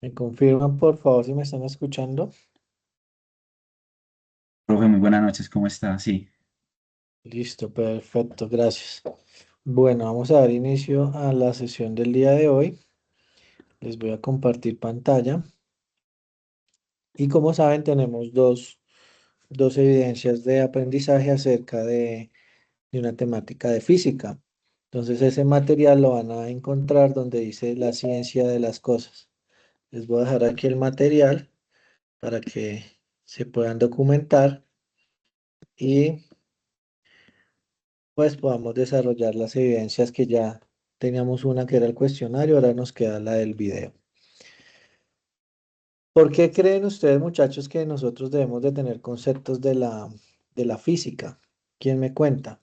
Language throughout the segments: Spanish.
¿Me confirman, por favor, si me están escuchando? Profe, muy buenas noches, ¿cómo está? Sí, Listo, perfecto, gracias. Bueno, vamos a dar inicio a la sesión del día de hoy. Les voy a compartir pantalla. Y como saben, tenemos dos evidencias de aprendizaje acerca de una temática de física. Entonces, ese material lo van a encontrar donde dice la ciencia de las cosas. Les voy a dejar aquí el material para que se puedan documentar y pues podamos desarrollar las evidencias que ya teníamos una que era el cuestionario, ahora nos queda la del video. ¿Por qué creen ustedes, muchachos, que nosotros debemos de tener conceptos de la física? ¿Quién me cuenta?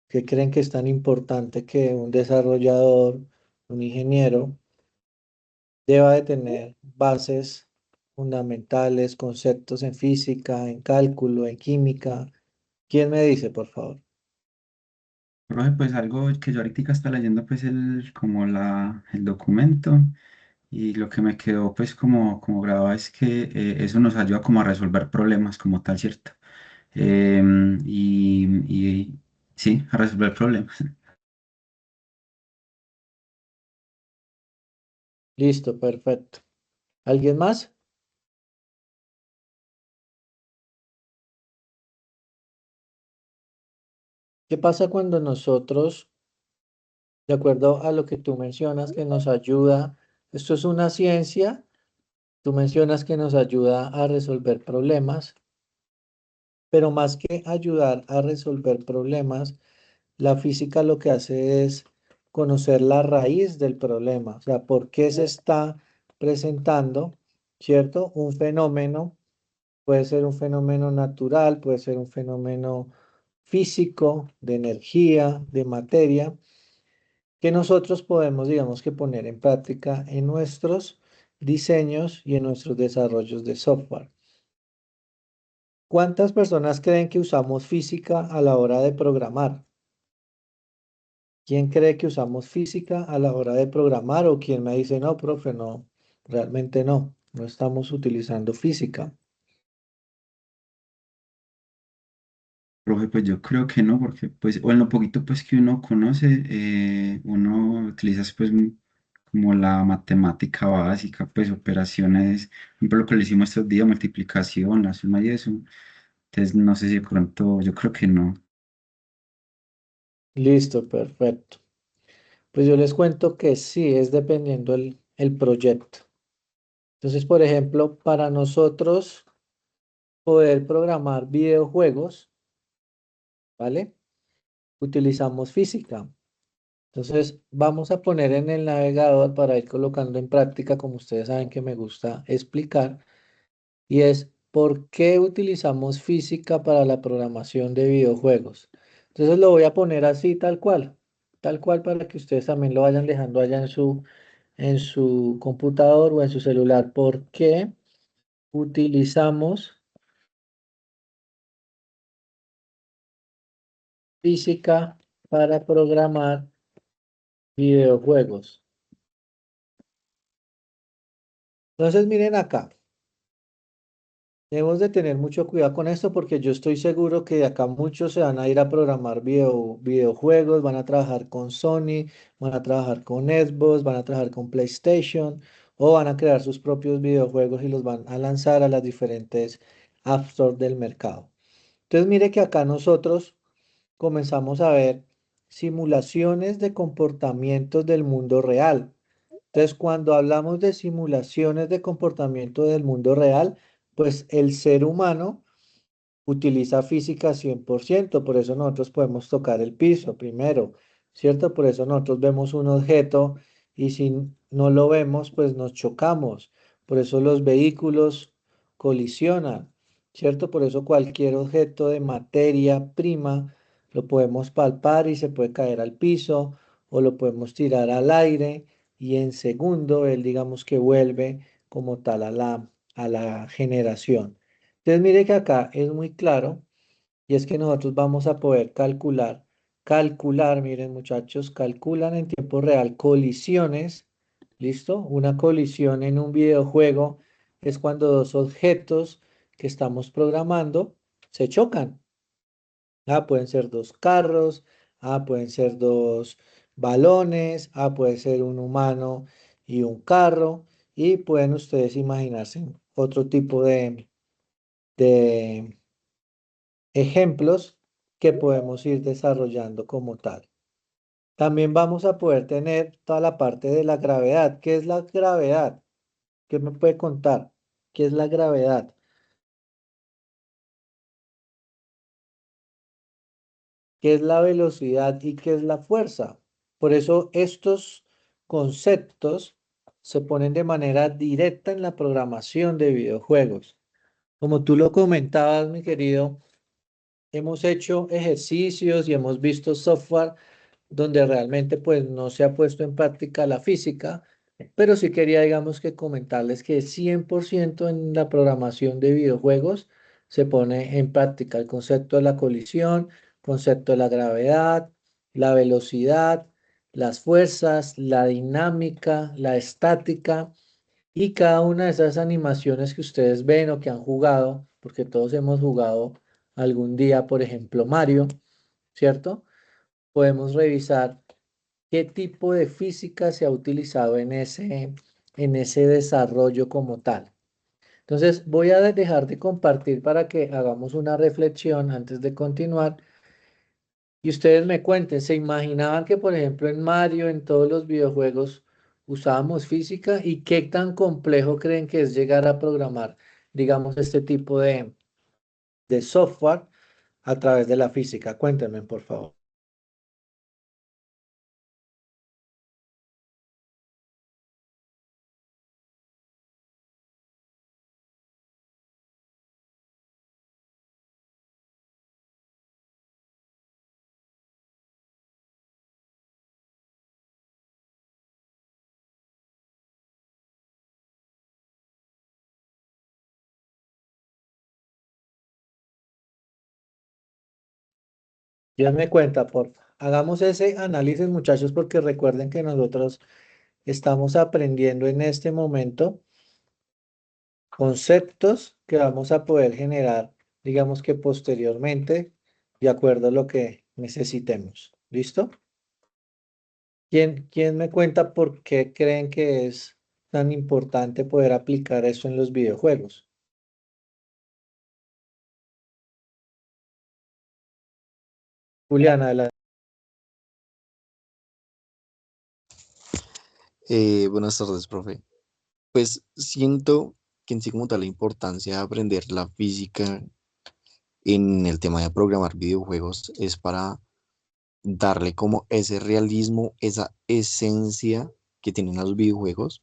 ¿Qué creen que es tan importante que un desarrollador, un ingeniero, deba de tener bases fundamentales, conceptos en física, en cálculo, en química? ¿Quién me dice, por favor? profe, pues algo que yo ahorita está leyendo pues el documento y lo que me quedó pues como grabado es que eso nos ayuda como a resolver problemas como tal, ¿cierto? Y sí, a resolver problemas. Listo, perfecto. ¿Alguien más? ¿Qué pasa cuando nosotros, de acuerdo a lo que tú mencionas, que nos ayuda, esto es una ciencia, tú mencionas que nos ayuda a resolver problemas, pero más que ayudar a resolver problemas, la física lo que hace es conocer la raíz del problema, o sea, por qué se está presentando, ¿cierto? Un fenómeno, puede ser un fenómeno natural, puede ser un fenómeno físico, de energía, de materia que nosotros podemos, digamos que poner en práctica en nuestros diseños y en nuestros desarrollos de software. ¿Cuántas personas creen que usamos física a la hora de programar? ¿Quién cree que usamos física a la hora de programar o quién me dice, no, profe, no, realmente no, no estamos utilizando física? Profe, pues yo creo que no, porque pues, o en lo poquito pues que uno conoce, uno utiliza pues como la matemática básica, pues operaciones, por ejemplo lo que le hicimos estos días, multiplicación, la suma y eso. Entonces no sé si de pronto, yo creo que no. Listo, perfecto. Pues yo les cuento que sí, es dependiendo el proyecto. Entonces, por ejemplo, para nosotros poder programar videojuegos, ¿vale? Utilizamos física. Entonces, vamos a poner en el navegador para ir colocando en práctica, como ustedes saben que me gusta explicar, y es ¿por qué utilizamos física para la programación de videojuegos? Entonces lo voy a poner así, tal cual para que ustedes también lo vayan dejando allá en su computador o en su celular. ¿Por qué utilizamos física para programar videojuegos? Entonces, miren acá. Debemos de tener mucho cuidado con esto porque yo estoy seguro que de acá muchos se van a ir a programar videojuegos, van a trabajar con Sony, van a trabajar con Xbox, van a trabajar con PlayStation o van a crear sus propios videojuegos y los van a lanzar a las diferentes App Store del mercado. Entonces mire que acá nosotros comenzamos a ver simulaciones de comportamientos del mundo real. Entonces, cuando hablamos de simulaciones de comportamiento del mundo real, pues el ser humano utiliza física 100%, por eso nosotros podemos tocar el piso primero, ¿cierto? Por eso nosotros vemos un objeto y si no lo vemos, pues nos chocamos. Por eso los vehículos colisionan, ¿cierto? Por eso cualquier objeto de materia prima lo podemos palpar y se puede caer al piso o lo podemos tirar al aire y en segundo él digamos que vuelve como tal a la generación. Entonces, mire que acá es muy claro y es que nosotros vamos a poder calcular, miren muchachos, calculan en tiempo real colisiones ¿Listo? Una colisión en un videojuego es cuando dos objetos que estamos programando se chocan. Pueden ser dos carros, pueden ser dos balones, puede ser un humano y un carro, y pueden ustedes imaginarse otro tipo de ejemplos que podemos ir desarrollando como tal. También vamos a poder tener toda la parte de la gravedad. ¿Qué es la gravedad? ¿Qué me puede contar? ¿Qué es la gravedad? ¿Qué es la velocidad y qué es la fuerza? Por eso estos conceptos se ponen de manera directa en la programación de videojuegos. Como tú lo comentabas, mi querido, hemos hecho ejercicios y hemos visto software donde realmente pues no se ha puesto en práctica la física, pero sí quería, digamos, que comentarles que 100% en la programación de videojuegos se pone en práctica el concepto de la colisión, concepto de la gravedad, la velocidad, las fuerzas, la dinámica, la estática y cada una de esas animaciones que ustedes ven o que han jugado, porque todos hemos jugado algún día, por ejemplo, Mario, ¿cierto? Podemos revisar qué tipo de física se ha utilizado en ese desarrollo como tal. Entonces, voy a dejar de compartir para que hagamos una reflexión antes de continuar y ustedes me cuenten, ¿se imaginaban que, por ejemplo, en Mario, en todos los videojuegos, usábamos física y qué tan complejo creen que es llegar a programar, digamos, este tipo de software a través de la física? Cuéntenme, por favor. Dios me cuenta, por hagamos ese análisis, muchachos, porque recuerden que nosotros estamos aprendiendo en este momento conceptos que vamos a poder generar, digamos que posteriormente, de acuerdo a lo que necesitemos. ¿Listo? ¿Quién me cuenta por qué creen que es tan importante poder aplicar eso en los videojuegos? Juliana, adelante. Buenas tardes, profe. Pues siento que en sí como tal la importancia de aprender la física en el tema de programar videojuegos es para darle como ese realismo, esa esencia que tienen los videojuegos,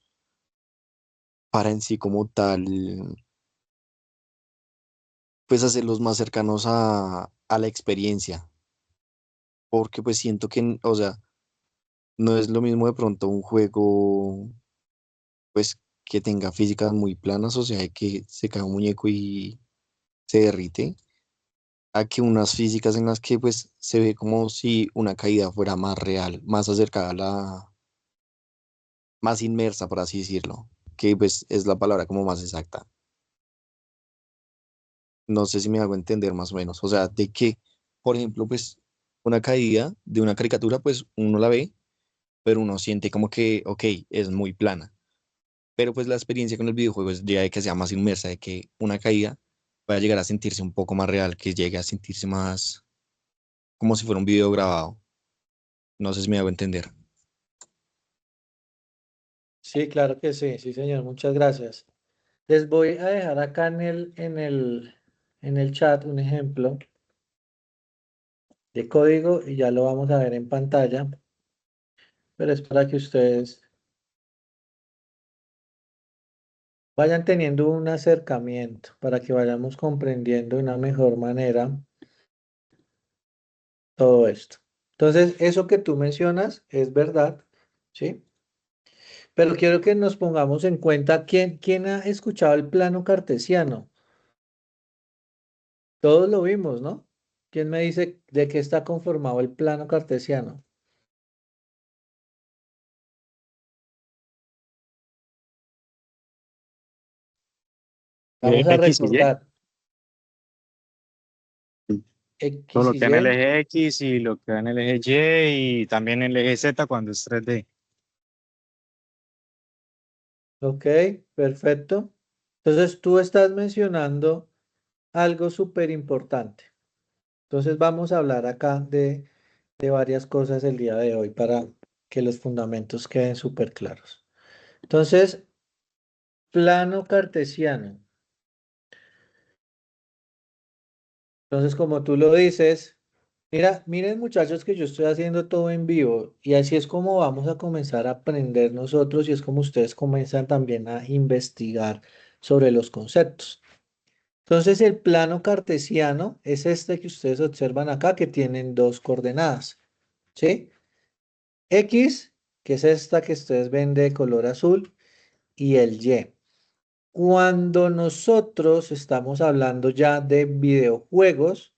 para en sí como tal, pues hacerlos más cercanos a la experiencia, porque pues siento que, o sea, no es lo mismo de pronto un juego, pues que tenga físicas muy planas, o sea, que se cae un muñeco y se derrite a que unas físicas en las que pues se ve como si una caída fuera más real, más acercada a la, más inmersa, por así decirlo, que pues es la palabra como más exacta. No sé si me hago entender más o menos. O sea, de que, por ejemplo, pues una caída de una caricatura, pues uno la ve, pero uno siente como que, ok, es muy plana. Pero pues la experiencia con el videojuego es ya de que sea más inmersa, de que una caída pueda llegar a sentirse un poco más real, que llegue a sentirse más como si fuera un video grabado. No sé si me hago entender. Sí, claro que sí, sí, señor, muchas gracias. Les voy a dejar acá en el chat un ejemplo de código y ya lo vamos a ver en pantalla, pero es para que ustedes vayan teniendo un acercamiento, para que vayamos comprendiendo de una mejor manera todo esto. Entonces, eso que tú mencionas es verdad, ¿sí? Pero quiero que nos pongamos en cuenta quién ha escuchado el plano cartesiano. Todos lo vimos, ¿no? ¿Quién me dice de qué está conformado el plano cartesiano? Vamos a X y Y. recordar. Todo X lo y que da en el Y. eje X y lo que da en el eje Y y también el eje Z cuando es 3D. Ok, perfecto. Entonces tú estás mencionando algo súper importante. Entonces vamos a hablar acá de varias cosas el día de hoy para que los fundamentos queden súper claros. Entonces, plano cartesiano. Entonces, como tú lo dices, mira, miren muchachos que yo estoy haciendo todo en vivo y así es como vamos a comenzar a aprender nosotros y es como ustedes comienzan también a investigar sobre los conceptos. Entonces, el plano cartesiano es este que ustedes observan acá que tienen dos coordenadas, ¿sí? X, que es esta que ustedes ven de color azul, y el Y. Cuando nosotros estamos hablando ya de videojuegos,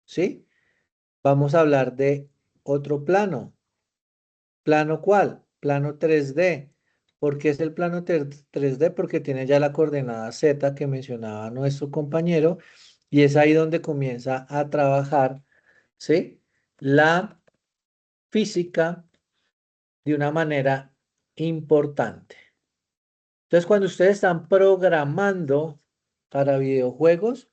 ¿sí? Vamos a hablar de otro plano. ¿Plano cuál? Plano 3D. ¿Por qué es el plano 3D? Porque tiene ya la coordenada Z que mencionaba nuestro compañero y es ahí donde comienza a trabajar, ¿sí? La física de una manera importante. Entonces, cuando ustedes están programando para videojuegos,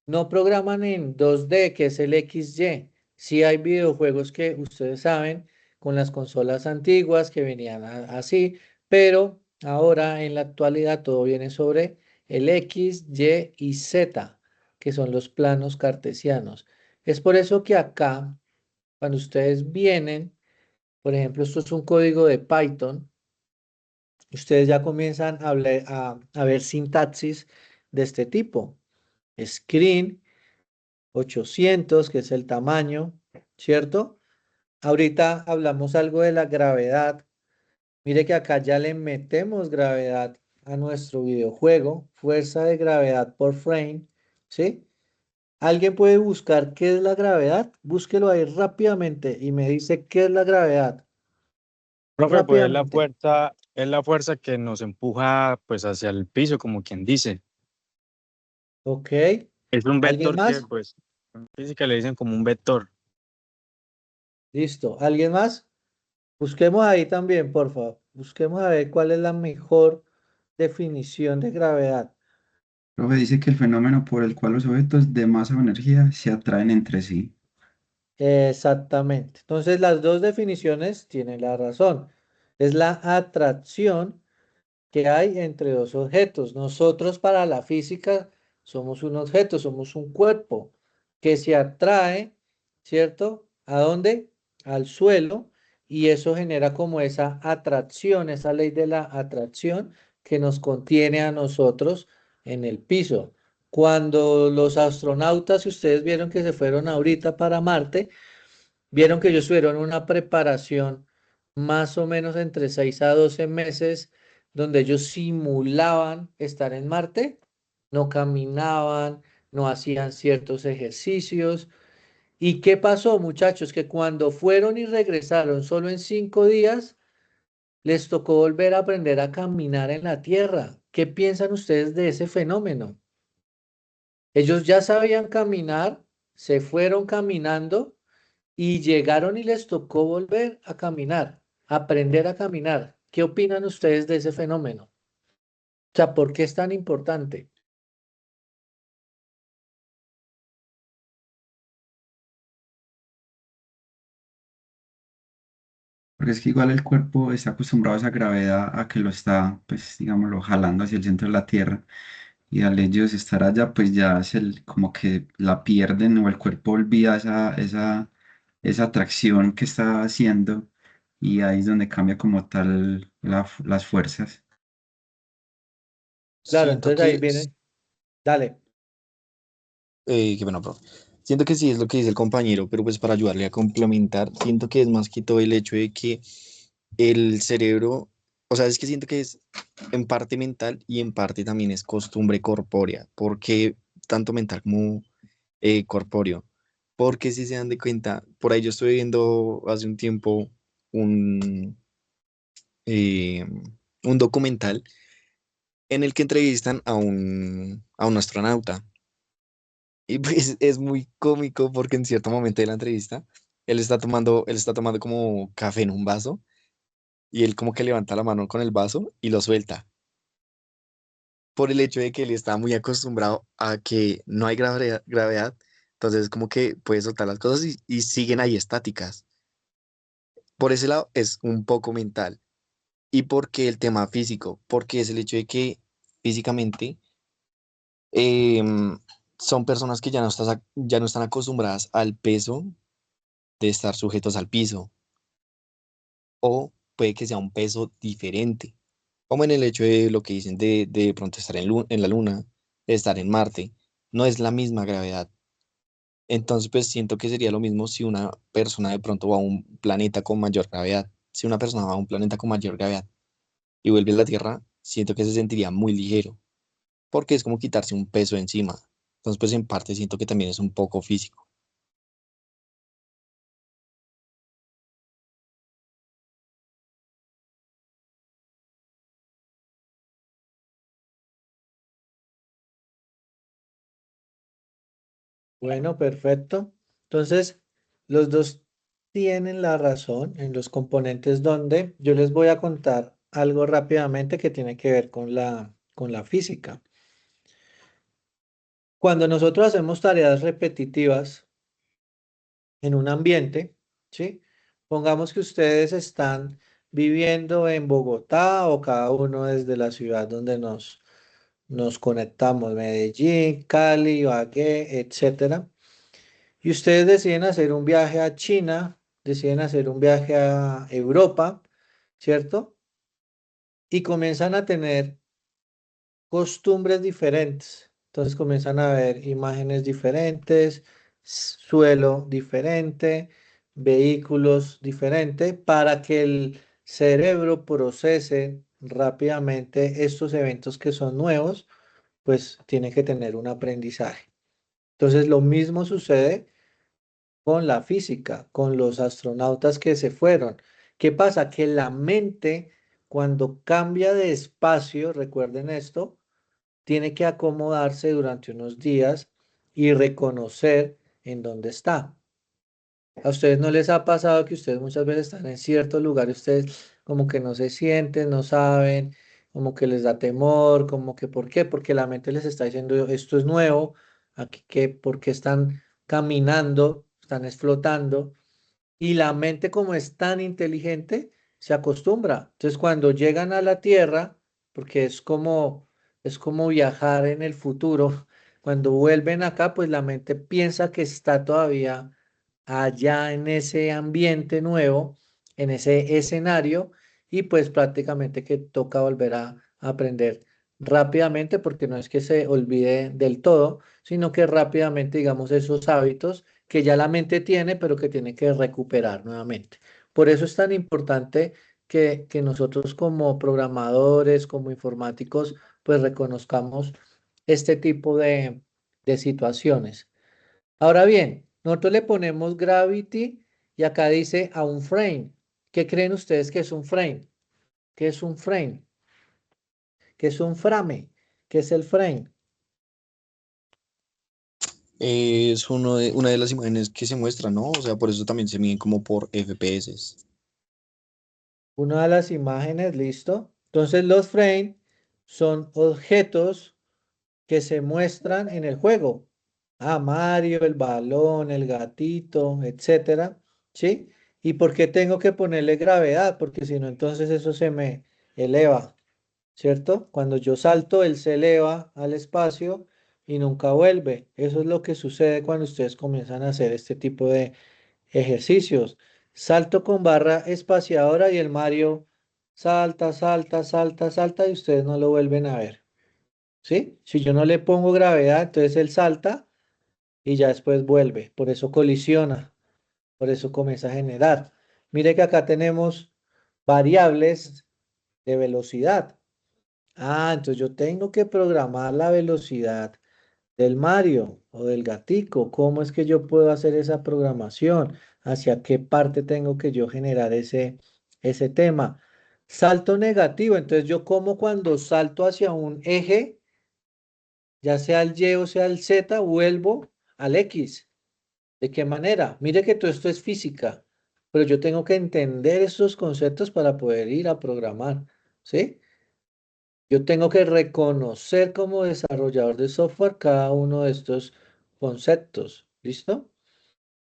no programan en 2D, que es el XY. Sí hay videojuegos que ustedes saben con las consolas antiguas que venían así, pero ahora en la actualidad todo viene sobre el X, Y y Z, que son los planos cartesianos. Es por eso que acá, cuando ustedes vienen, por ejemplo, esto es un código de Python, ustedes ya comienzan a ver sintaxis de este tipo. Screen 800, que es el tamaño, ¿cierto? Ahorita hablamos algo de la gravedad. Mire que acá ya le metemos gravedad a nuestro videojuego, fuerza de gravedad por frame, ¿sí? ¿Alguien puede buscar qué es la gravedad? Búsquelo ahí rápidamente y me dice qué es la gravedad. Profe, pues Rápidamente. es la fuerza que nos empuja pues hacia el piso, como quien dice. ¿Ok? Es un ¿Alguien vector que más? pues en física le dicen como un vector. Listo. ¿Alguien más? Busquemos ahí también, por favor. Busquemos a ver cuál es la mejor definición de gravedad. Profe, dice que el fenómeno por el cual los objetos de masa o energía se atraen entre sí. Exactamente. Entonces, las dos definiciones tienen la razón. Es la atracción que hay entre dos objetos. Nosotros para la física somos un objeto, somos un cuerpo que se atrae, ¿cierto? ¿A dónde? Al suelo y eso genera como esa atracción, esa ley de la atracción que nos contiene a nosotros en el piso. Cuando los astronautas, si ustedes vieron que se fueron ahorita para Marte, vieron que ellos tuvieron una preparación más o menos entre 6 a 12 meses donde ellos simulaban estar en Marte, no caminaban, no hacían ciertos ejercicios. ¿Y qué pasó, muchachos? Que cuando fueron y regresaron solo en 5 días, les tocó volver a aprender a caminar en la Tierra. ¿Qué piensan ustedes de ese fenómeno? Ellos ya sabían caminar, se fueron caminando y llegaron y les tocó volver a caminar, aprender a caminar. ¿Qué opinan ustedes de ese fenómeno? O sea, ¿por qué es tan importante? Porque es que igual el cuerpo está acostumbrado a esa gravedad, a que lo está, pues, digámoslo, jalando hacia el centro de la Tierra. Y al ellos estar allá, pues ya es como que la pierden o el cuerpo olvida esa atracción que está haciendo y ahí es donde cambia como tal las fuerzas. Claro, Siento entonces ahí que, viene, dale. qué pena, profe. Siento que sí es lo que dice el compañero, pero pues para ayudarle a complementar, siento que es más que todo el hecho de que el cerebro, o sea, es que siento que es en parte mental y en parte también es costumbre corpórea, porque tanto mental como corpóreo, porque si se dan de cuenta, por ahí yo estuve viendo hace un tiempo un, eh, un documental en el que entrevistan a un astronauta. Y pues es muy cómico porque en cierto momento de la entrevista, él está tomando como café en un vaso y él como que levanta la mano con el vaso y lo suelta. Por el hecho de que él está muy acostumbrado a que no hay gravedad, entonces como que puede soltar las cosas y siguen ahí estáticas. Por ese lado es un poco mental. ¿Y por qué el tema físico? Porque es el hecho de que físicamente em, son personas que ya no están acostumbradas al peso de estar sujetos al piso, o puede que sea un peso diferente, como en el hecho de lo que dicen de pronto estar en la Luna, de estar en Marte, no es la misma gravedad. Entonces, pues siento que sería lo mismo si una persona de pronto va a un planeta con mayor gravedad. Si una persona va a un planeta con mayor gravedad y vuelve a la Tierra, siento que se sentiría muy ligero, porque es como quitarse un peso encima. Entonces, pues en parte siento que también es un poco físico. Bueno, perfecto. Entonces, los dos tienen la razón en los componentes donde yo les voy a contar algo rápidamente que tiene que ver con la física. Cuando nosotros hacemos tareas repetitivas en un ambiente, ¿sí? Pongamos que ustedes están viviendo en Bogotá o cada uno desde la ciudad donde nos conectamos, Medellín, Cali, Ibagué, etcétera. Y ustedes deciden hacer un viaje a China, deciden hacer un viaje a Europa, ¿cierto? Y comienzan a tener costumbres diferentes. Entonces comienzan a ver imágenes diferentes, suelo diferente, vehículos diferentes, para que el cerebro procese rápidamente estos eventos que son nuevos, pues tiene que tener un aprendizaje. Entonces lo mismo sucede con la física, con los astronautas que se fueron. ¿Qué pasa? Que la mente, cuando cambia de espacio, recuerden esto, tiene que acomodarse durante unos días y reconocer en dónde está. ¿A ustedes no les ha pasado que ustedes muchas veces están en ciertos lugares, ustedes como que no se sienten, no saben, como que les da temor, como que ¿por qué? Porque la mente les está diciendo esto es nuevo, aquí que porque están caminando, están flotando y la mente como es tan inteligente, se acostumbra. Entonces cuando llegan a la Tierra, porque es como viajar en el futuro, cuando vuelven acá, pues la mente piensa que está todavía allá en ese ambiente nuevo, en ese escenario, y pues prácticamente que toca volver a aprender rápidamente, porque no es que se olvide del todo, sino que rápidamente, digamos, esos hábitos que ya la mente tiene, pero que tiene que recuperar nuevamente. Por eso es tan importante que nosotros como programadores, como informáticos, pues reconozcamos este tipo de situaciones. Ahora bien, nosotros le ponemos gravity y acá dice a un frame. ¿Qué creen ustedes que es un frame? ¿Qué es un frame? ¿Qué es un frame? ¿Qué es el frame? Es una de las imágenes que se muestran, ¿no? O sea, por eso también se miden como por FPS. Una de las imágenes, listo. Entonces los frames son objetos que se muestran en el juego. Ah, Mario, el balón, el gatito, etcétera. ¿Sí? ¿Y por qué tengo que ponerle gravedad? Porque si no, entonces eso se me eleva, ¿cierto? Cuando yo salto, él se eleva al espacio y nunca vuelve. Eso es lo que sucede cuando ustedes comienzan a hacer este tipo de ejercicios. Salto con barra espaciadora y el Mario salta, salta, salta, salta y ustedes no lo vuelven a ver. ¿Sí? Si yo no le pongo gravedad, entonces él salta y ya después vuelve. Por eso colisiona, por eso comienza a generar. Mire que acá tenemos variables de velocidad. Ah, entonces yo tengo que programar la velocidad del Mario o del gatico. ¿Cómo es que yo puedo hacer esa programación? ¿Hacia qué parte tengo que yo generar ese tema? Salto negativo, entonces yo como cuando salto hacia un eje, ya sea el Y o sea el Z, vuelvo al X. ¿De qué manera? Mire que todo esto es física, pero yo tengo que entender estos conceptos para poder ir a programar, ¿sí? Yo tengo que reconocer como desarrollador de software cada uno de estos conceptos, ¿listo?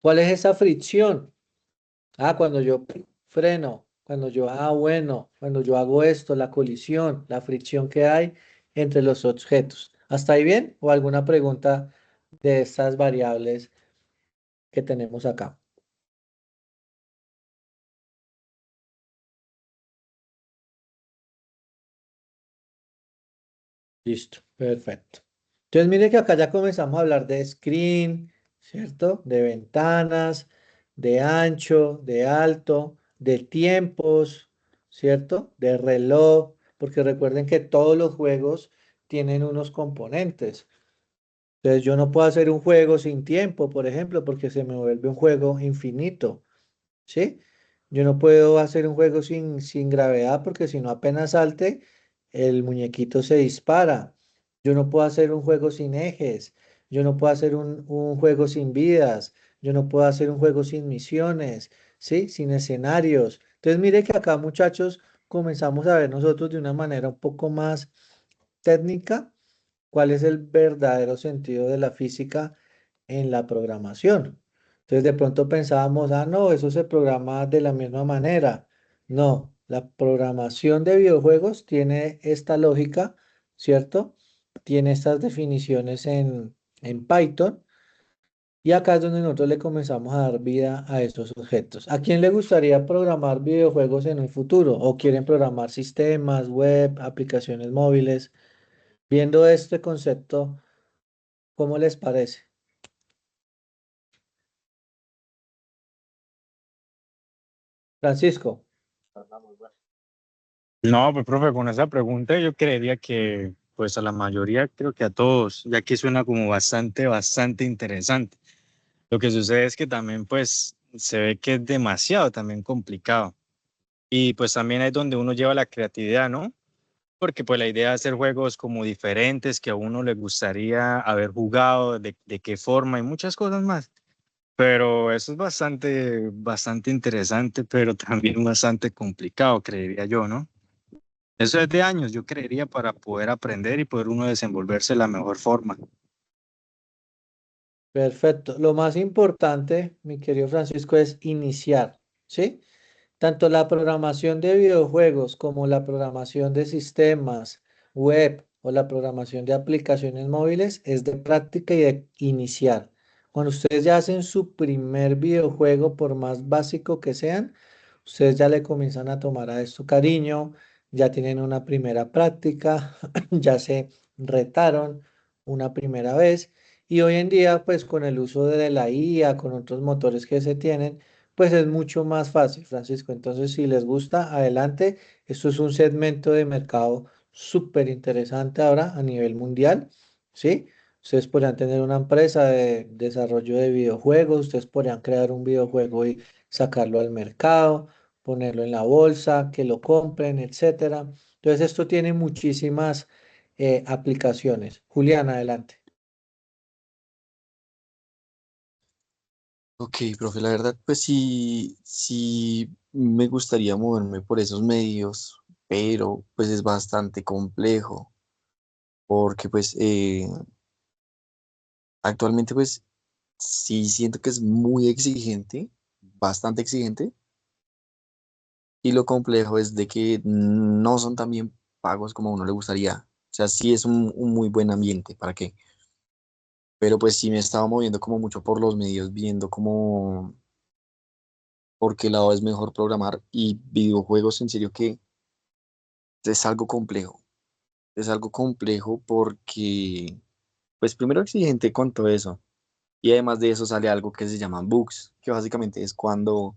¿Cuál es esa fricción? Ah, cuando yo freno, cuando yo, bueno, cuando yo hago esto, la colisión, la fricción que hay entre los objetos. ¿Hasta ahí bien? ¿O alguna pregunta de estas variables que tenemos acá? Listo, perfecto. Entonces, mire que acá ya comenzamos a hablar de screen, ¿cierto? De ventanas, de ancho, de alto, de tiempos, ¿cierto? De reloj, porque recuerden que todos los juegos tienen unos componentes. Entonces, yo no puedo hacer un juego sin tiempo, por ejemplo, porque se me vuelve un juego infinito. ¿Sí? Yo no puedo hacer un juego sin gravedad porque si no apenas salte, el muñequito se dispara. Yo no puedo hacer un juego sin ejes. Yo no puedo hacer un juego sin vidas. Yo no puedo hacer un juego sin misiones, ¿sí? Sin escenarios. Entonces, mire que acá, muchachos, comenzamos a ver nosotros de una manera un poco más técnica cuál es el verdadero sentido de la física en la programación. Entonces de pronto pensábamos, no, eso se programa de la misma manera. No, la programación de videojuegos tiene esta lógica, ¿cierto? Tiene estas definiciones en Python y acá es donde nosotros le comenzamos a dar vida a estos objetos. ¿A quién le gustaría programar videojuegos en un futuro? ¿O quieren programar sistemas, web, aplicaciones móviles? Viendo este concepto, ¿cómo les parece? Francisco. No, pues profe, con esa pregunta yo creería que pues a la mayoría, creo que a todos, ya que suena como bastante interesante. Lo que sucede es que también pues se ve que es demasiado también complicado. Y pues también es donde uno lleva la creatividad, ¿no? Porque pues la idea es hacer juegos como diferentes que a uno le gustaría haber jugado, de qué forma y muchas cosas más. Pero eso es bastante interesante, pero también bastante complicado, creería yo, ¿no? Eso es de años, yo creería, para poder aprender y poder uno desenvolverse de la mejor forma. Perfecto. Lo más importante, mi querido Francisco, es iniciar, ¿sí? Tanto la programación de videojuegos como la programación de sistemas web o la programación de aplicaciones móviles es de práctica y de iniciar. Cuando ustedes ya hacen su primer videojuego, por más básico que sean, ustedes ya le comienzan a tomar a esto cariño, ya tienen una primera práctica, ya se retaron una primera vez y hoy en día, pues con el uso de la IA, con otros motores que se tienen, pues es mucho más fácil, Francisco. Entonces, si les gusta, adelante. Esto es un segmento de mercado súper interesante ahora a nivel mundial, ¿sí? Ustedes podrían tener una empresa de desarrollo de videojuegos, ustedes podrían crear un videojuego y sacarlo al mercado, ponerlo en la bolsa, que lo compren, etcétera. Entonces, esto tiene muchísimas aplicaciones. Julián, adelante. Ok, profe, la verdad, pues sí, sí me gustaría moverme por esos medios, pero pues es bastante complejo, porque pues actualmente pues sí siento que es muy exigente, bastante exigente, y lo complejo es de que no son tan bien pagos como a uno le gustaría. O sea, sí es un muy buen ambiente, ¿para qué? Pero pues sí me estaba moviendo como mucho por los medios, viendo como por qué lado es mejor programar y videojuegos, en serio que es algo complejo. Es algo complejo porque, pues primero exigente con todo eso. Y además de eso sale algo que se llaman bugs, que básicamente es cuando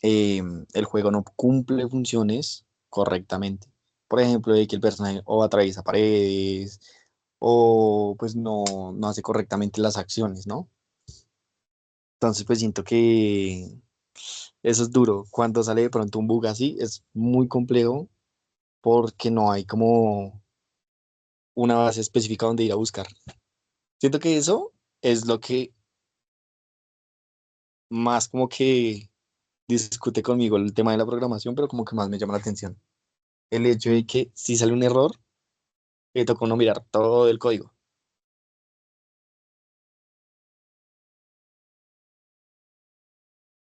eh, el juego no cumple funciones correctamente. Por ejemplo, de que el personaje o atraviesa paredes o pues no hace correctamente las acciones, ¿no? Entonces, pues siento que eso es duro. Cuando sale de pronto un bug así, es muy complejo porque no hay como una base específica donde ir a buscar. Siento que eso es lo que más como que discute conmigo el tema de la programación, pero como que más me llama la atención. El hecho de que si sale un error, le toca a uno mirar todo el código.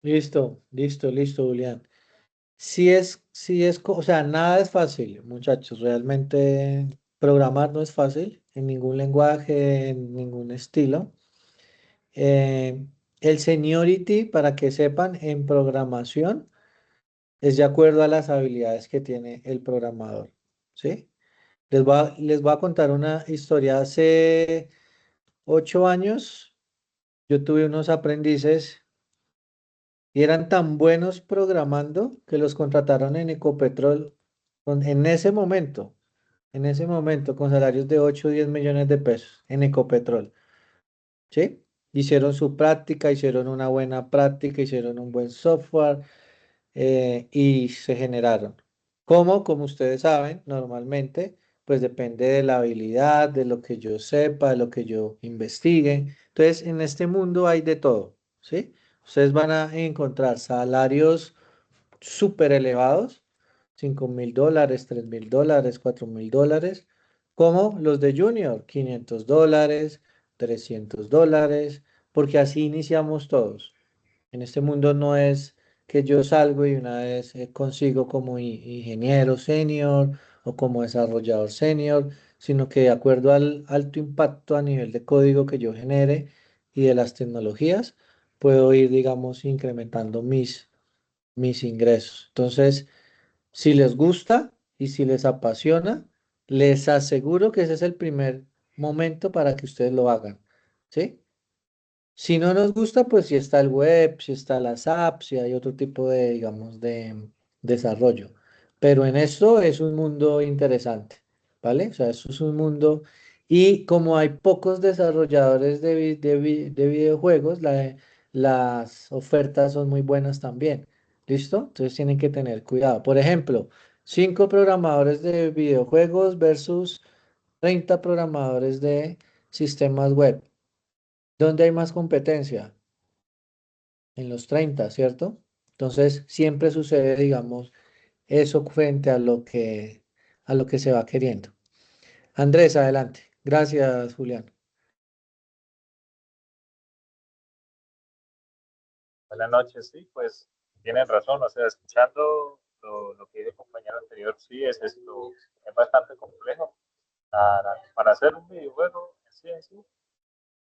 Listo, listo, listo, Julián. O sea, nada es fácil, muchachos. Realmente programar no es fácil en ningún lenguaje, en ningún estilo. Eh, el seniority, para que sepan, en programación es de acuerdo a las habilidades que tiene el programador, ¿sí? Les voy a contar una historia. Hace 8 años yo tuve unos aprendices y eran tan buenos programando que los contrataron en Ecopetrol en ese momento, con salarios de 8 o 10 millones de pesos en Ecopetrol, ¿sí? Hicieron su práctica, hicieron una buena práctica, hicieron un buen software y se generaron. ¿Cómo? Como ustedes saben, normalmente, pues depende de la habilidad, de lo que yo sepa, de lo que yo investigue. Entonces, en este mundo hay de todo, ¿sí? Ustedes van a encontrar salarios súper elevados, $5.000, $3.000, $4.000, como los de Junior, $500, $300, porque así iniciamos todos. En este mundo no es que yo salgo y una vez consigo como ingeniero senior o como desarrollador senior, sino que de acuerdo al alto impacto a nivel de código que yo genere y de las tecnologías, puedo ir, digamos, incrementando mis ingresos. Entonces, si les gusta y si les apasiona, les aseguro que ese es el primer momento para que ustedes lo hagan, ¿sí? Si no nos gusta, pues si está el web, si está las apps, si hay otro tipo de, digamos, de desarrollo. Pero en esto es un mundo interesante, ¿vale? O sea, eso es un mundo. Y como hay pocos desarrolladores de videojuegos, las ofertas son muy buenas también. ¿Listo? Entonces tienen que tener cuidado. Por ejemplo, 5 programadores de videojuegos versus 30 programadores de sistemas web. ¿Dónde hay más competencia? En los 30, ¿cierto? Entonces, siempre sucede, digamos, eso frente a lo que se va queriendo. Andrés, adelante. Gracias, Julián. Buenas noches, sí, pues tienen razón, o sea, escuchando lo que dijo el compañero anterior, sí, es bastante complejo. Para hacer un videojuego en sí,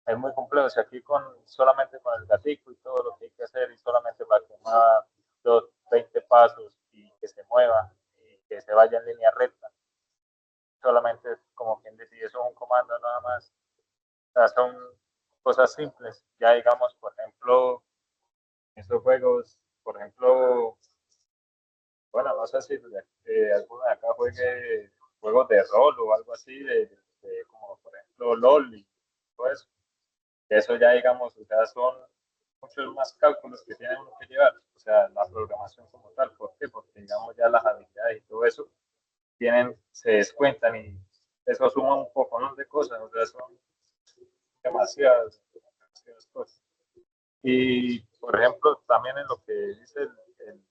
es muy complejo, o sea, aquí solamente con el gatico y todo lo que hay que hacer y solamente para que mueva 20 pasos y que se mueva y que se vaya en línea recta, solamente como quien decide, eso es un comando nada más, o sea, son cosas simples, ya digamos, por ejemplo, estos juegos, por ejemplo, bueno, no sé si alguno de acá juegue juegos de rol o algo así, como por ejemplo LOL y todo eso. Eso ya, digamos, o sea, son muchos más cálculos que tiene uno que llevar, o sea, la programación como tal. ¿Por qué? Porque, digamos, ya las habilidades y todo eso se descuentan y eso suma un poco, ¿no?, de cosas, o sea, son demasiadas cosas. Y, por ejemplo, también en lo que dice el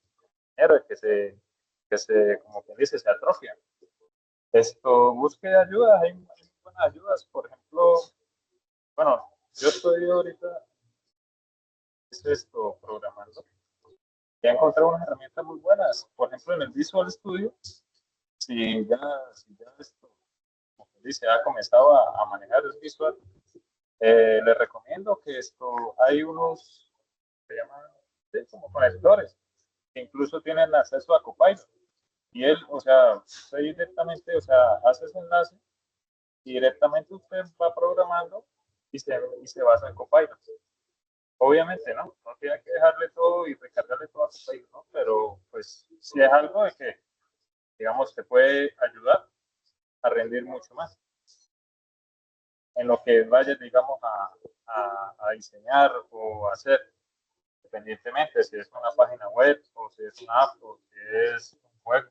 héroe, como quien dice, se atrofia. Busque ayudas, hay buenas ayudas, por ejemplo, bueno, yo estoy ahorita, programando, y he encontrado unas herramientas muy buenas, por ejemplo, en el Visual Studio, si ya como quien dice, ha comenzado a manejar el Visual, les recomiendo que hay unos, se llaman, sí, como conectores, que incluso tienen acceso a Copilot. Y él, o sea, usted directamente, o sea, hace ese enlace y directamente usted va programando y se basa en Copilot. Obviamente, ¿no? No tiene que dejarle todo y recargarle todo a Copilot, ¿no? Pero, pues, si es algo de que, digamos, te puede ayudar a rendir mucho más en lo que vayas, digamos, a diseñar o a hacer. independientemente si es una página web o si es una app o si es un juego.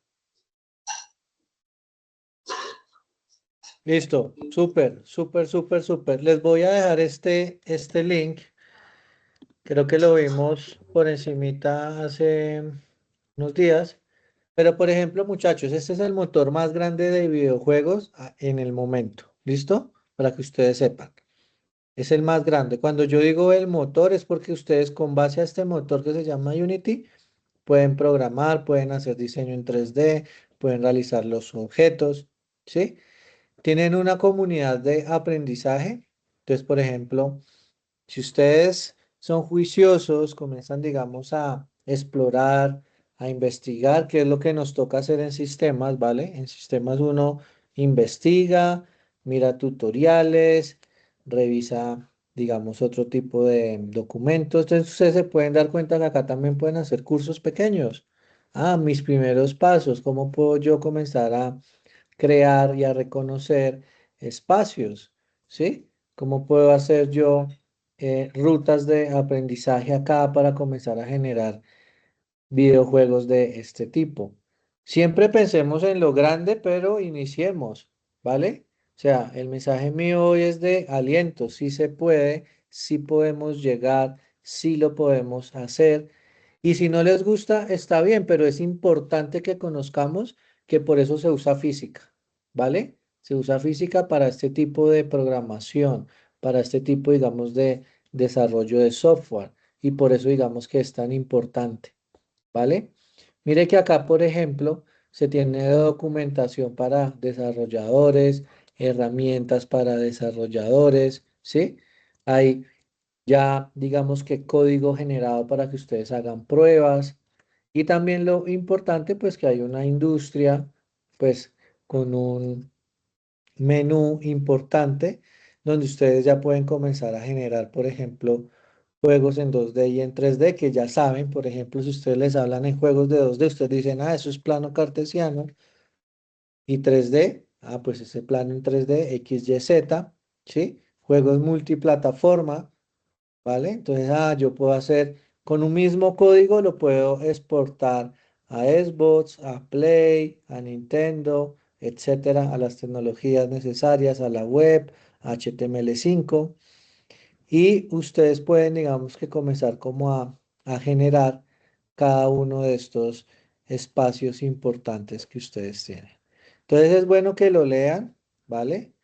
Listo, súper, súper, súper, súper. Les voy a dejar este link. Creo que lo vimos por encimita hace unos días. Pero por ejemplo, muchachos, este es el motor más grande de videojuegos en el momento. ¿Listo? Para que ustedes sepan. Es el más grande. Cuando yo digo el motor es porque ustedes con base a este motor que se llama Unity pueden programar, pueden hacer diseño en 3D, pueden realizar los objetos, ¿sí? Tienen una comunidad de aprendizaje. Entonces, por ejemplo, si ustedes son juiciosos, comienzan, digamos, a explorar, a investigar, qué es lo que nos toca hacer en sistemas, ¿vale? En sistemas uno investiga, mira tutoriales, revisa, digamos, otro tipo de documentos. Entonces, ustedes se pueden dar cuenta que acá también pueden hacer cursos pequeños. Ah, mis primeros pasos, ¿cómo puedo yo comenzar a crear y a reconocer espacios? ¿Sí? ¿Cómo puedo hacer yo rutas de aprendizaje acá para comenzar a generar videojuegos de este tipo? Siempre pensemos en lo grande, pero iniciemos, ¿vale? O sea, el mensaje mío hoy es de aliento, sí se puede, sí podemos llegar, sí lo podemos hacer. Y si no les gusta, está bien, pero es importante que conozcamos que por eso se usa física, ¿vale? Se usa física para este tipo de programación, para este tipo, digamos, de desarrollo de software. Y por eso, digamos, que es tan importante, ¿vale? Mire que acá, por ejemplo, se tiene documentación para desarrolladores, herramientas para desarrolladores, ¿sí? Hay ya digamos que código generado para que ustedes hagan pruebas y también lo importante pues que hay una industria pues con un menú importante donde ustedes ya pueden comenzar a generar por ejemplo juegos en 2D y en 3D que ya saben, por ejemplo, si ustedes les hablan en juegos de 2D, ustedes dicen, ah, eso es plano cartesiano y 3D, ah, pues ese plano en 3D, X, Y, Z, ¿sí? Juegos multiplataforma, ¿vale? Entonces, yo puedo hacer con un mismo código, lo puedo exportar a Xbox, a Play, a Nintendo, etcétera, a las tecnologías necesarias, a la web, a HTML5. Y ustedes pueden, digamos que comenzar como a generar cada uno de estos espacios importantes que ustedes tienen. Entonces es bueno que lo lean, ¿vale?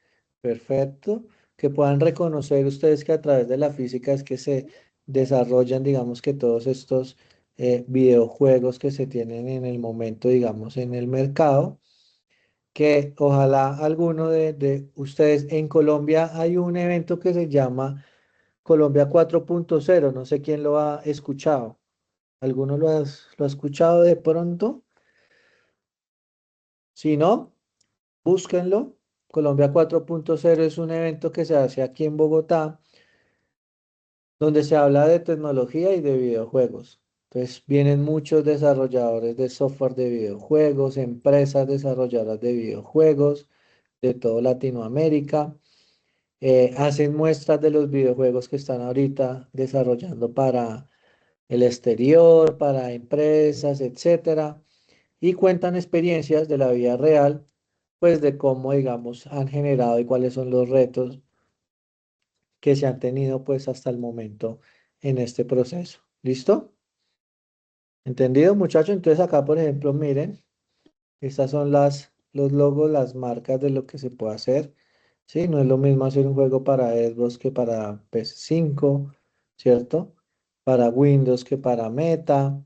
Perfecto. Que puedan reconocer ustedes que a través de la física es que se desarrollan, digamos que todos estos videojuegos que se tienen en el momento, digamos, en el mercado. Que ojalá alguno de ustedes en Colombia hay un evento que se llama Colombia 4.0, no sé quién lo ha escuchado. ¿Alguno lo ha escuchado de pronto? Si no, búsquenlo. Colombia 4.0 es un evento que se hace aquí en Bogotá, donde se habla de tecnología y de videojuegos. Entonces vienen muchos desarrolladores de software de videojuegos, empresas desarrolladoras de videojuegos de toda Latinoamérica. Hacen muestras de los videojuegos que están ahorita desarrollando para el exterior, para empresas, etcétera, y cuentan experiencias de la vida real, pues de cómo, digamos, han generado y cuáles son los retos que se han tenido, pues hasta el momento en este proceso. ¿Listo? ¿Entendido, muchachos? Entonces acá, por ejemplo, miren, estas son los logos, las marcas de lo que se puede hacer. Sí, no es lo mismo hacer un juego para Xbox que para PS5, ¿cierto? Para Windows que para Meta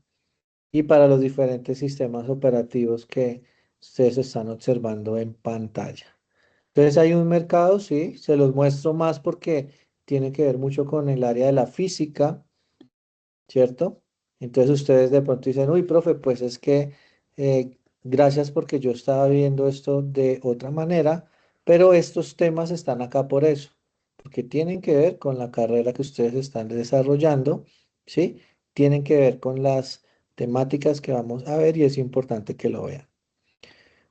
y para los diferentes sistemas operativos que ustedes están observando en pantalla. Entonces hay un mercado, sí, se los muestro más porque tiene que ver mucho con el área de la física, ¿cierto? Entonces ustedes de pronto dicen, uy, profe, pues es que gracias porque yo estaba viendo esto de otra manera, pero estos temas están acá por eso, porque tienen que ver con la carrera que ustedes están desarrollando, ¿sí? Tienen que ver con las temáticas que vamos a ver y es importante que lo vean.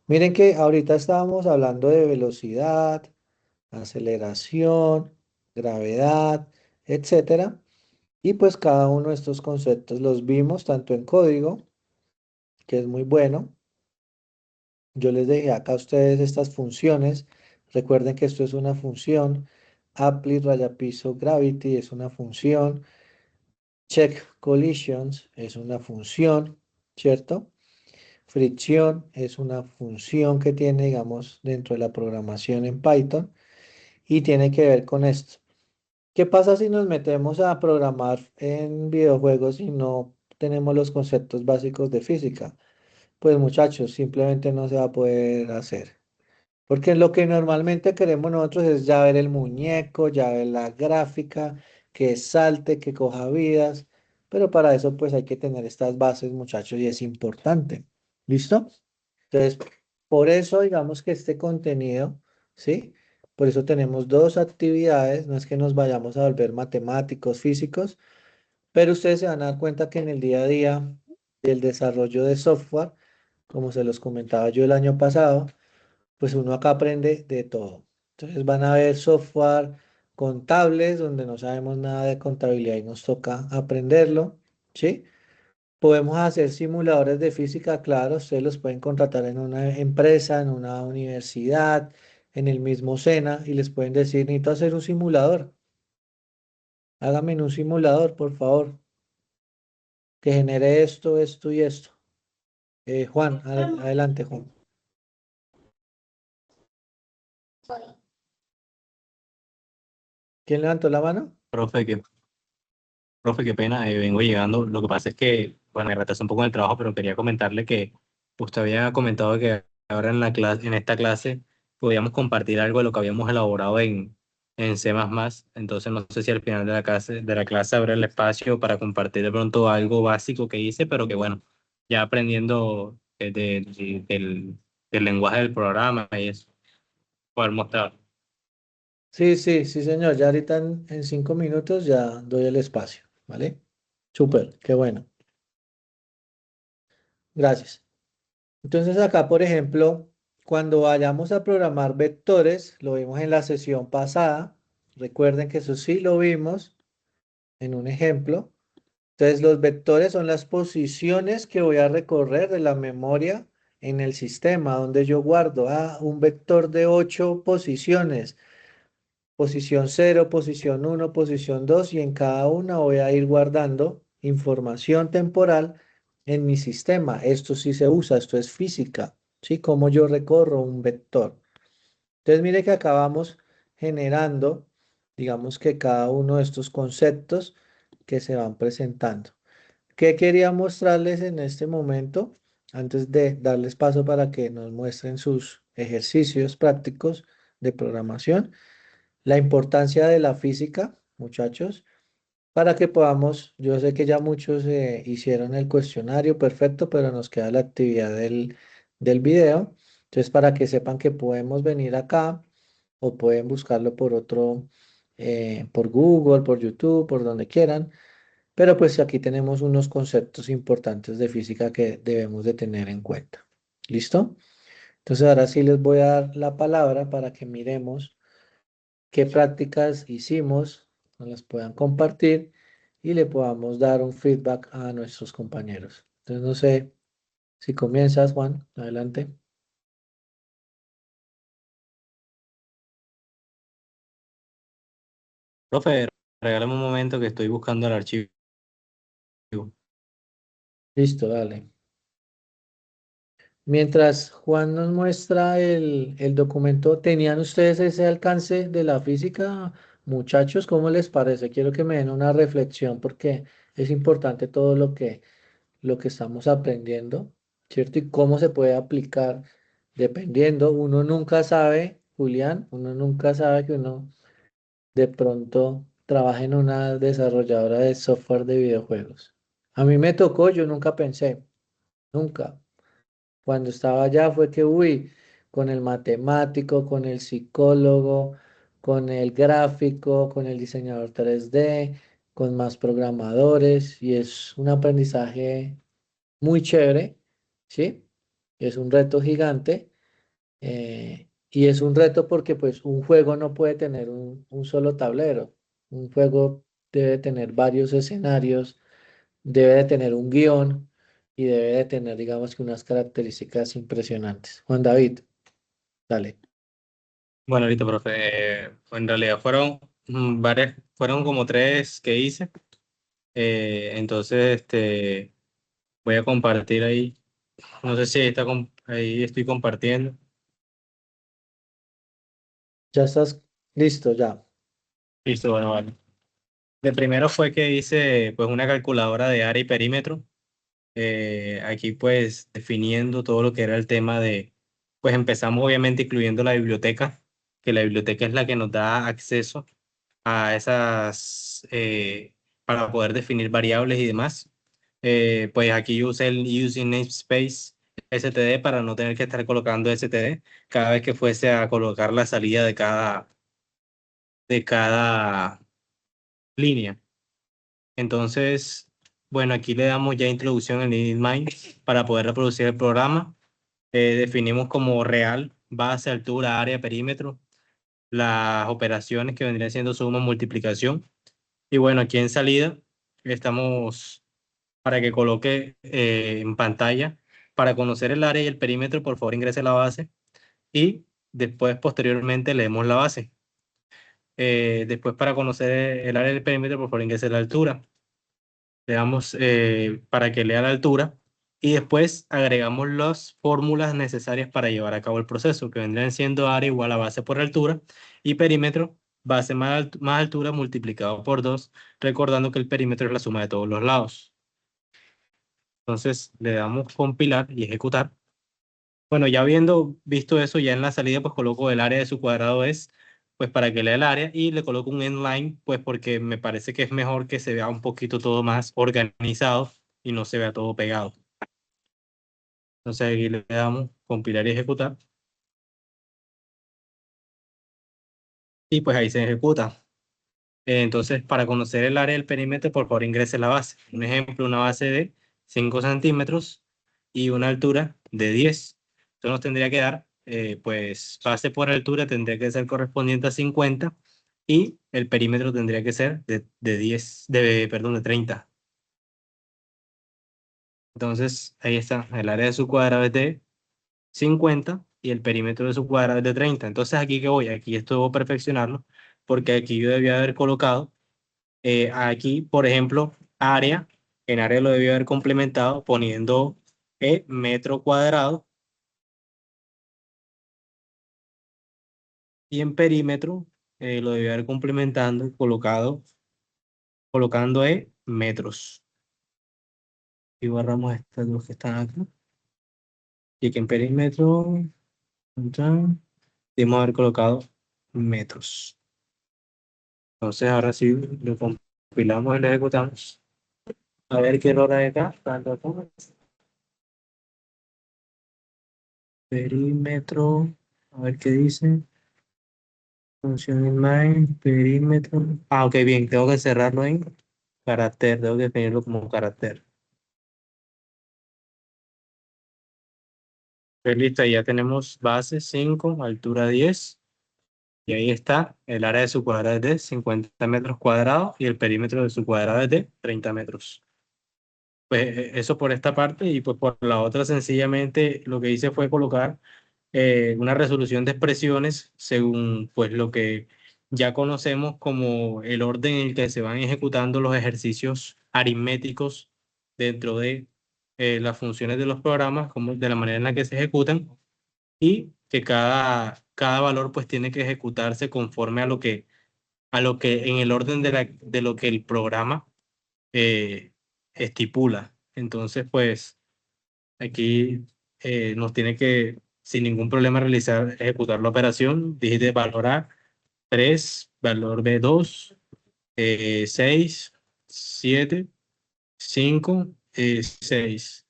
Miren que ahorita estábamos hablando de velocidad, aceleración, gravedad, etcétera. Y pues cada uno de estos conceptos los vimos tanto en código, que es muy bueno. Yo les dejé acá a ustedes estas funciones. Recuerden que esto es una función. Apply raya piso gravity es una función. Check collisions es una función, ¿cierto? Fricción es una función que tiene, digamos, dentro de la programación en Python y tiene que ver con esto. ¿Qué pasa si nos metemos a programar en videojuegos y no tenemos los conceptos básicos de física? Pues muchachos, simplemente no se va a poder hacer. Porque lo que normalmente queremos nosotros es ya ver el muñeco, ya ver la gráfica, que salte, que coja vidas. Pero para eso pues hay que tener estas bases, muchachos, y es importante. ¿Listo? Entonces, por eso digamos que este contenido, ¿sí? Por eso tenemos dos actividades, no es que nos vayamos a volver matemáticos, físicos, pero ustedes se van a dar cuenta que en el día a día del desarrollo de software, como se los comentaba yo el año pasado, pues uno acá aprende de todo. Entonces van a ver software contables donde no sabemos nada de contabilidad y nos toca aprenderlo, ¿sí? Podemos hacer simuladores de física, claro, ustedes los pueden contratar en una empresa, en una universidad, en el mismo SENA y les pueden decir, necesito hacer un simulador. Hágame un simulador, por favor, que genere esto, esto y esto. Juan, adelante, Juan. ¿Quién levantó la mano? Profe, qué pena, vengo llegando. Lo que pasa es que, bueno, me retrasé un poco en el trabajo, pero quería comentarle que usted había comentado que ahora en la clase, en esta clase podíamos compartir algo de lo que habíamos elaborado en C++. Entonces, no sé si al final de la clase habrá el espacio para compartir de pronto algo básico que hice, pero que bueno, ya aprendiendo del lenguaje del programa y eso, poder mostrar. Sí, sí, sí, señor. Ya ahorita en 5 minutos ya doy el espacio, ¿vale? Súper, qué bueno. Gracias. Entonces acá, por ejemplo, cuando vayamos a programar vectores, lo vimos en la sesión pasada. Recuerden que eso sí lo vimos en un ejemplo. Entonces los vectores son las posiciones que voy a recorrer de la memoria en el sistema donde yo guardo. Un vector de 8 posiciones. Posición 0, posición 1, posición 2 y en cada una voy a ir guardando información temporal en mi sistema. Esto sí se usa, esto es física, ¿sí? Como yo recorro un vector. Entonces mire que acabamos generando, digamos que cada uno de estos conceptos que se van presentando. ¿Qué quería mostrarles en este momento? Antes de darles paso para que nos muestren sus ejercicios prácticos de programación, la importancia de la física, muchachos, para que podamos, yo sé que ya muchos hicieron el cuestionario perfecto, pero nos queda la actividad del video. Entonces, para que sepan que podemos venir acá o pueden buscarlo por otro, por Google, por YouTube, por donde quieran. Pero pues aquí tenemos unos conceptos importantes de física que debemos de tener en cuenta. ¿Listo? Entonces, ahora sí les voy a dar la palabra para que miremos qué prácticas hicimos, nos las puedan compartir y le podamos dar un feedback a nuestros compañeros. Entonces, no sé si comienzas, Juan, adelante. Profe, regálame un momento que estoy buscando el archivo. Listo, dale. Mientras Juan nos muestra el documento, ¿tenían ustedes ese alcance de la física, muchachos? ¿Cómo les parece? Quiero que me den una reflexión porque es importante todo lo que estamos aprendiendo, ¿cierto? Y cómo se puede aplicar dependiendo. Uno nunca sabe, Julián, uno nunca sabe que uno de pronto trabaja en una desarrolladora de software de videojuegos. A mí me tocó, yo nunca pensé, nunca. Cuando estaba allá fue que, uy, con el matemático, con el psicólogo, con el gráfico, con el diseñador 3D, con más programadores, y es un aprendizaje muy chévere, ¿sí? Es un reto gigante y es un reto porque pues un juego no puede tener un solo tablero. Un juego debe de tener varios escenarios, debe de tener un guión y debe de tener, digamos que unas características impresionantes. Juan David, dale. Bueno, listo, profe. En realidad fueron varias, fueron como tres que hice. Entonces, voy a compartir ahí. No sé si ahí, ahí estoy compartiendo. Ya estás listo, ya. Listo, bueno, vale. El primero fue que hice pues una calculadora de área y perímetro. Aquí pues definiendo todo lo que era el tema de, pues empezamos obviamente incluyendo la biblioteca, que la biblioteca es la que nos da acceso a esas, para poder definir variables y demás. Pues aquí yo usé el Using Namespace STD para no tener que estar colocando STD cada vez que fuese a colocar la salida de cada línea. Entonces, bueno, aquí le damos ya introducción en initMind para poder reproducir el programa. Definimos como real, base, altura, área, perímetro, las operaciones que vendrían siendo suma, multiplicación. Y bueno, aquí en salida estamos para que coloque en pantalla. Para conocer el área y el perímetro, por favor ingrese la base y después posteriormente leemos la base. Después para conocer el área y el perímetro, por favor ingrese la altura. Le damos para que lea la altura y después agregamos las fórmulas necesarias para llevar a cabo el proceso, que vendrían siendo área igual a base por altura y perímetro base más altura multiplicado por 2, recordando que el perímetro es la suma de todos los lados. Entonces le damos compilar y ejecutar. Bueno, ya habiendo visto eso, ya en la salida pues coloco el área de su cuadrado es, pues para que lea el área y le coloco un endline, pues porque me parece que es mejor que se vea un poquito todo más organizado y no se vea todo pegado. Entonces aquí le damos compilar y ejecutar. Y pues ahí se ejecuta. Entonces, para conocer el área del perímetro, por favor ingrese la base. Un ejemplo, una base de 5 centímetros y una altura de 10. Entonces nos tendría que dar, pues, base por altura tendría que ser correspondiente a 50 y el perímetro tendría que ser de 10, perdón, de 30. Entonces, ahí está, el área de su cuadrado es de 50 y el perímetro de su cuadrado es de 30. Entonces, aquí que voy, aquí esto debo perfeccionarlo porque aquí yo debía haber colocado aquí, por ejemplo, área, en área lo debí haber complementado poniendo metro cuadrado y en perímetro lo debí haber complementando colocando metros. Y borramos estas dos que están acá. Y aquí en perímetro debemos haber colocado metros. Entonces ahora sí lo compilamos y lo ejecutamos. A ver qué error hay acá. Tanto acá. Perímetro. A ver qué dice. Función inline, perímetro. Ah, ok, bien, tengo que cerrarlo en carácter, tengo que definirlo como carácter. Pues listo, ya tenemos base 5, altura 10. Y ahí está, el área de su cuadrado es de 50 metros cuadrados y el perímetro de su cuadrado es de 30 metros. Pues eso por esta parte y pues por la otra sencillamente lo que hice fue colocar una resolución de expresiones según pues lo que ya conocemos como el orden en el que se van ejecutando los ejercicios aritméticos dentro de las funciones de los programas, como de la manera en la que se ejecutan y que cada valor pues tiene que ejecutarse conforme a lo que en el orden de lo que el programa eh, estipula. Entonces pues aquí nos tiene que, sin ningún problema, ejecutar la operación. Dijiste valorar 3 valor B2, 6, 7, 5, 6.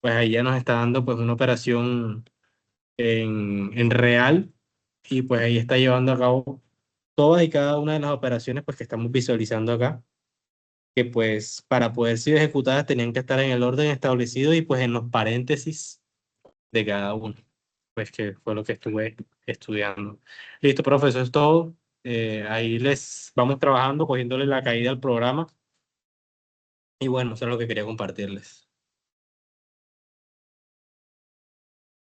Pues ahí ya nos está dando pues una operación en real y pues ahí está llevando a cabo todas y cada una de las operaciones pues que estamos visualizando acá, que pues para poder ser ejecutadas tenían que estar en el orden establecido y pues en los paréntesis de cada uno, pues que fue lo que estuve estudiando. Listo, profe, eso es todo. Ahí les vamos trabajando, cogiéndole la caída al programa. Y bueno, eso es lo que quería compartirles.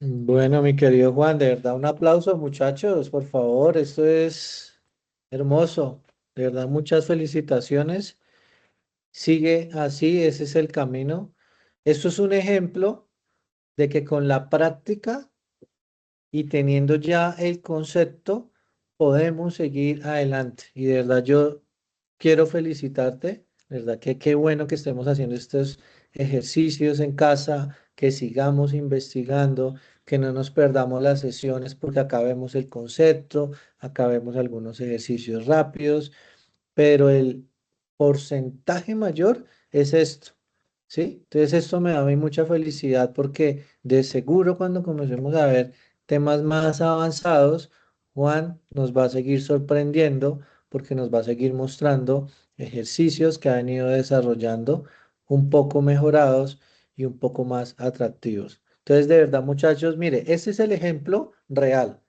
Bueno, mi querido Juan, de verdad, un aplauso, muchachos, por favor, esto es hermoso, de verdad, muchas felicitaciones. Sigue así, ese es el camino. Esto es un ejemplo de que con la práctica y teniendo ya el concepto, podemos seguir adelante. Y de verdad yo quiero felicitarte, de verdad que qué bueno que estemos haciendo estos ejercicios en casa, que sigamos investigando, que no nos perdamos las sesiones porque acabemos el concepto, acabemos algunos ejercicios rápidos, pero el porcentaje mayor es esto, ¿sí? Entonces esto me da a mí mucha felicidad porque de seguro cuando comencemos a ver temas más avanzados, Juan nos va a seguir sorprendiendo porque nos va a seguir mostrando ejercicios que han ido desarrollando un poco mejorados y un poco más atractivos. Entonces, de verdad, muchachos, mire, este es el ejemplo real.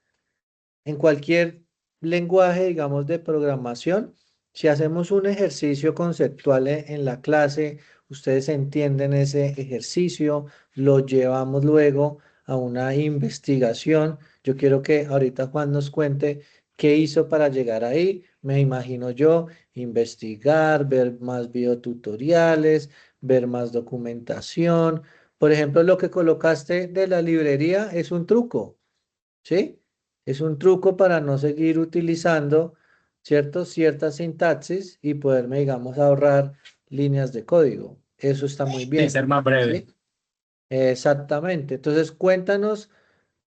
En cualquier lenguaje, digamos, de programación, si hacemos un ejercicio conceptual en la clase, ustedes entienden ese ejercicio, lo llevamos luego a una investigación. Yo quiero que ahorita Juan nos cuente qué hizo para llegar ahí. Me imagino yo, investigar, ver más videotutoriales, ver más documentación. Por ejemplo, lo que colocaste de la librería es un truco. ¿Sí? Es un truco para no seguir utilizando, ¿cierto? Cierta sintaxis y poderme, digamos, ahorrar líneas de código. Eso está muy Sí, bien, ser más breve. ¿sí? Exactamente. Entonces, cuéntanos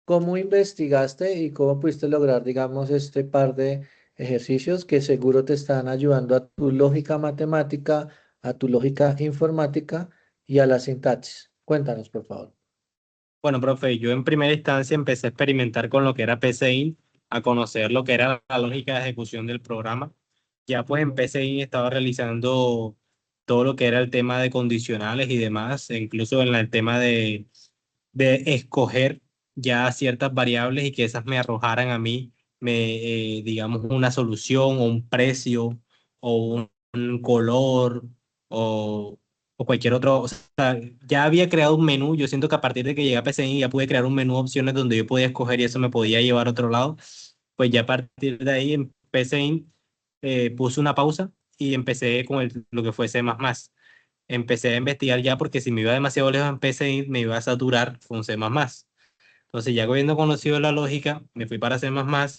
cómo investigaste y cómo pudiste lograr, digamos, este par de ejercicios que seguro te están ayudando a tu lógica matemática, a tu lógica informática y a la sintaxis. Cuéntanos, por favor. Bueno, profe, yo en primera instancia empecé a experimentar con lo que era PCI, a conocer lo que era la lógica de ejecución del programa. Ya pues en PCI estaba realizando todo lo que era el tema de condicionales y demás, e incluso en el tema de escoger ya ciertas variables y que esas me arrojaran a mí, digamos, una solución o un precio o un color o, o cualquier otro. O sea, ya había creado un menú. Yo siento que a partir de que llegué a PCI ya pude crear un menú de opciones donde yo podía escoger y eso me podía llevar a otro lado. Pues ya a partir de ahí en PCI puse una pausa y empecé con lo que fue C++. Empecé a investigar ya porque si me iba demasiado lejos en PCI me iba a saturar con C++. Entonces ya habiendo conocido la lógica, me fui para C++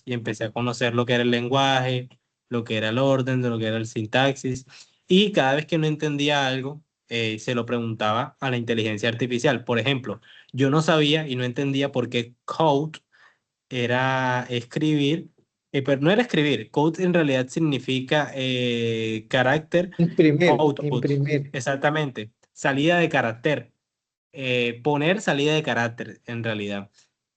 y empecé a conocer lo que era el lenguaje, lo que era el orden, lo que era el sintaxis. Y cada vez que no entendía algo, se lo preguntaba a la inteligencia artificial. Por ejemplo, yo no sabía y no entendía por qué code era escribir, pero no era escribir, code en realidad significa carácter, Imprimir, output, imprimir. exactamente, salida de carácter, poner salida de carácter en realidad.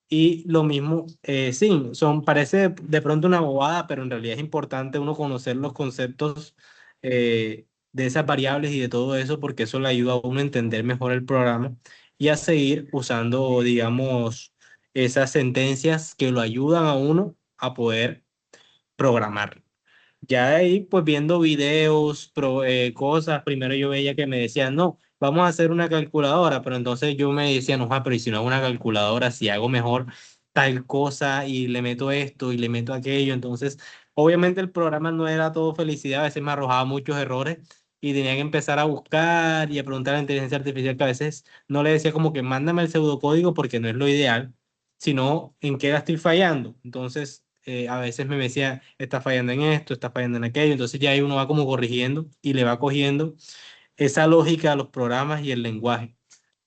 Y lo mismo, sí, parece de pronto una bobada, pero en realidad es importante uno conocer los conceptos de esas variables y de todo eso, porque eso le ayuda a uno a entender mejor el programa y a seguir usando, digamos, esas sentencias que lo ayudan a uno a poder programar. Ya de ahí, pues viendo videos, cosas, primero yo veía que me decían, no, vamos a hacer una calculadora, pero entonces yo me decía, no, pero ¿y si no hago una calculadora, si hago mejor tal cosa y le meto esto y le meto aquello? Entonces, obviamente el programa no era todo felicidad, a veces me arrojaba muchos errores y tenía que empezar a buscar y a preguntar a la inteligencia artificial que a veces no le decía como que mándame el pseudocódigo porque no es lo ideal, sino en qué la estoy fallando. Entonces, a veces me decía, está fallando en esto, está fallando en aquello. Entonces ya ahí uno va como corrigiendo y le va cogiendo esa lógica a los programas y el lenguaje.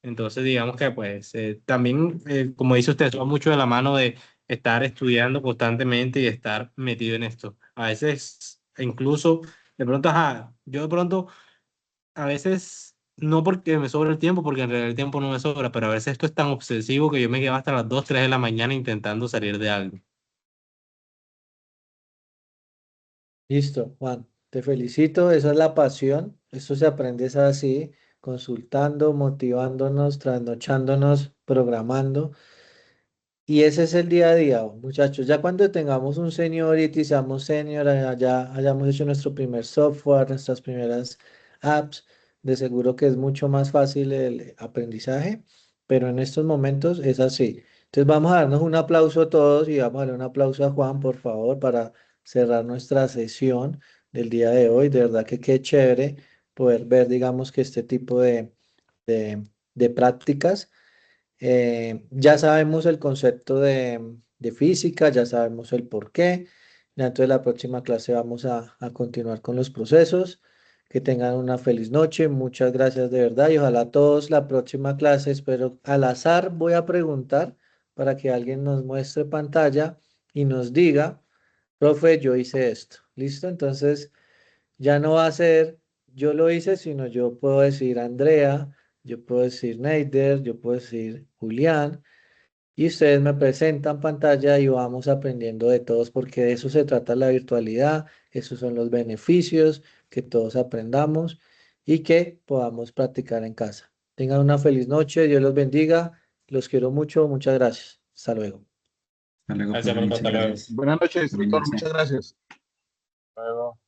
Entonces, digamos que pues también, como dice usted, va mucho de la mano de estar estudiando constantemente y de estar metido en esto. A veces, incluso, de pronto, ajá, yo de pronto, a veces, no porque me sobra el tiempo, porque en realidad el tiempo no me sobra, pero a veces esto es tan obsesivo que yo me quedo hasta las 2 3 de la mañana intentando salir de algo. Listo, Juan. Te felicito. Esa es la pasión. Esto se aprende es así, consultando, motivándonos, trasnochándonos, programando. Y ese es el día a día, muchachos. Ya cuando tengamos un seniority, seamos senior, ya hayamos hecho nuestro primer software, nuestras primeras apps, de seguro que es mucho más fácil el aprendizaje, pero en estos momentos es así. Entonces vamos a darnos un aplauso todos y vamos a darle un aplauso a Juan, por favor, para cerrar nuestra sesión del día de hoy. De verdad que qué chévere poder ver, digamos, que este tipo de prácticas ya sabemos el concepto de física, ya sabemos el por qué. Ya entonces la próxima clase vamos a continuar con los procesos. Que tengan una feliz noche. Muchas gracias de verdad y ojalá todos la próxima clase, espero al azar voy a preguntar para que alguien nos muestre pantalla y nos diga, profe, yo hice esto. ¿Listo? Entonces ya no va a ser yo lo hice, sino yo puedo decir Andrea, yo puedo decir Neider, yo puedo decir Julián, y ustedes me presentan pantalla y vamos aprendiendo de todos, porque de eso se trata la virtualidad, esos son los beneficios, que todos aprendamos y que podamos practicar en casa. Tengan una feliz noche, Dios los bendiga, los quiero mucho, muchas gracias. Hasta luego. Hasta luego, Gracias, profe, profe, muchas hasta luego. gracias. Buenas noches, Buenas doctor. noches. Muchas gracias. Luego.